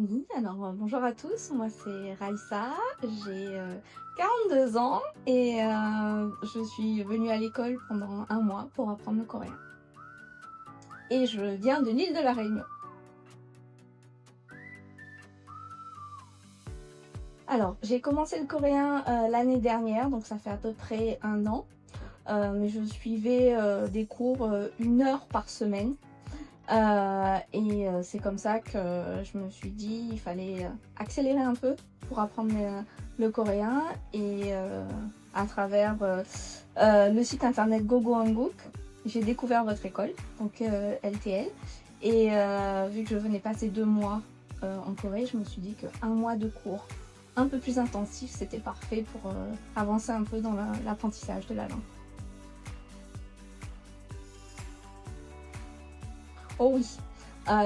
Oui, alors bonjour à tous, moi c'est Raïssa, j'ai 42 ans et je suis venue à l'école pendant un mois pour apprendre le coréen. Et je viens de l'île de la Réunion. Alors, j'ai commencé le coréen l'année dernière, donc ça fait à peu près un an. Mais je suivais des cours 1 heure par semaine. C'est comme ça que je me suis dit il fallait accélérer un peu pour apprendre le coréen et à travers le site internet Gogo Hanguk, j'ai découvert votre école, donc LTL, et vu que je venais passer 2 mois en Corée, je me suis dit qu'un mois de cours un peu plus intensif c'était parfait pour avancer un peu dans l'apprentissage de la langue. Oh oui,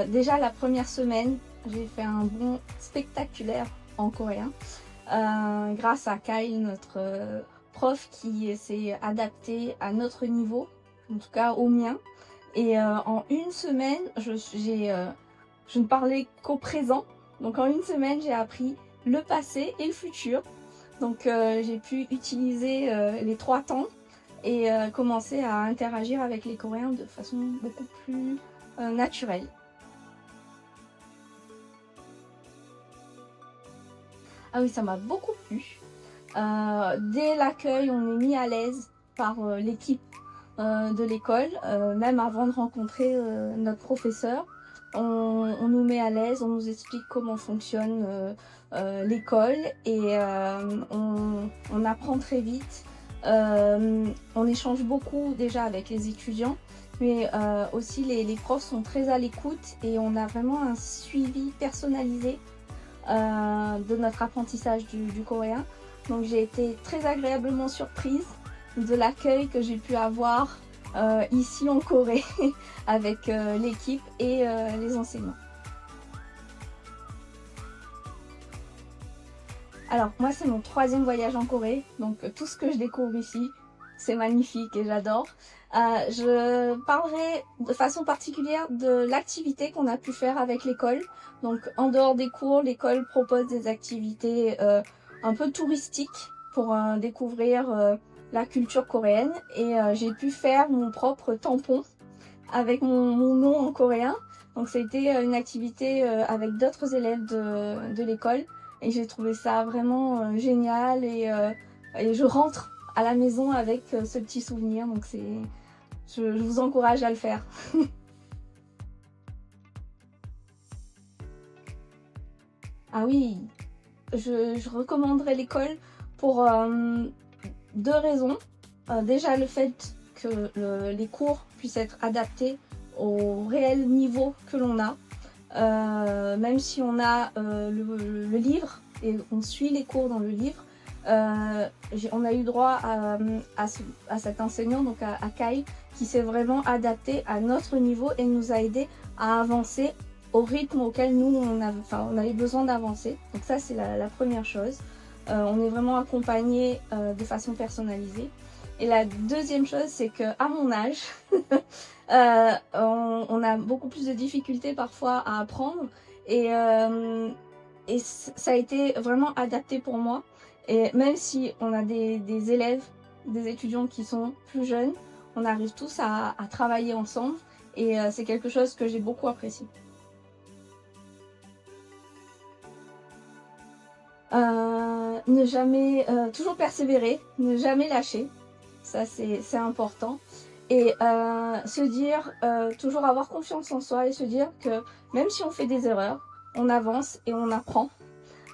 déjà la première semaine, j'ai fait un bond spectaculaire en coréen grâce à Kyle, notre prof qui s'est adapté à notre niveau, en tout cas au mien. Et en une semaine, je ne parlais qu'au présent. Donc en une semaine, j'ai appris le passé et le futur. Donc j'ai pu utiliser les 3 temps et commencer à interagir avec les Coréens de façon beaucoup plus naturelle. Ah oui, ça m'a beaucoup plu. Dès l'accueil, on est mis à l'aise par l'équipe de l'école, même avant de rencontrer notre professeur. On nous met à l'aise, on nous explique comment fonctionne l'école et on apprend très vite. On échange beaucoup déjà avec les étudiants, mais aussi les profs sont très à l'écoute et on a vraiment un suivi personnalisé de notre apprentissage du coréen. Donc j'ai été très agréablement surprise de l'accueil que j'ai pu avoir ici en Corée avec l'équipe et les enseignants. Alors moi c'est mon 3e voyage en Corée, donc tout ce que je découvre ici c'est magnifique et j'adore. Je parlerai de façon particulière de l'activité qu'on a pu faire avec l'école. Donc en dehors des cours, l'école propose des activités un peu touristiques pour découvrir la culture coréenne et j'ai pu faire mon propre tampon avec mon nom en coréen. Donc c'était une activité avec d'autres élèves de l'école et j'ai trouvé ça vraiment génial et je rentre à la maison avec ce petit souvenir, donc je vous encourage à le faire. Ah oui, je recommanderais l'école pour 2 raisons. Déjà le fait que les cours puissent être adaptés au réel niveau que l'on a. Même si on a le livre et on suit les cours dans le livre, on a eu droit à cet enseignant, donc à Kyle, qui s'est vraiment adapté à notre niveau et nous a aidé à avancer au rythme auquel nous on avait besoin d'avancer. Donc ça c'est la première chose. On est vraiment accompagné de façon personnalisée. Et la deuxième chose, c'est qu'à mon âge, on a beaucoup plus de difficultés parfois à apprendre et ça a été vraiment adapté pour moi. Et même si on a des élèves, des étudiants qui sont plus jeunes, on arrive tous à travailler ensemble et c'est quelque chose que j'ai beaucoup apprécié. Ne jamais, toujours persévérer, ne jamais lâcher, ça c'est important. Et se dire, toujours avoir confiance en soi et se dire que même si on fait des erreurs, on avance et on apprend.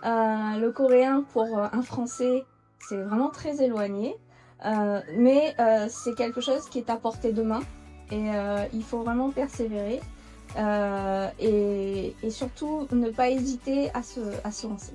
Le coréen pour un français, c'est vraiment très éloigné, mais c'est quelque chose qui est à portée de main et il faut vraiment persévérer et surtout ne pas hésiter à se lancer.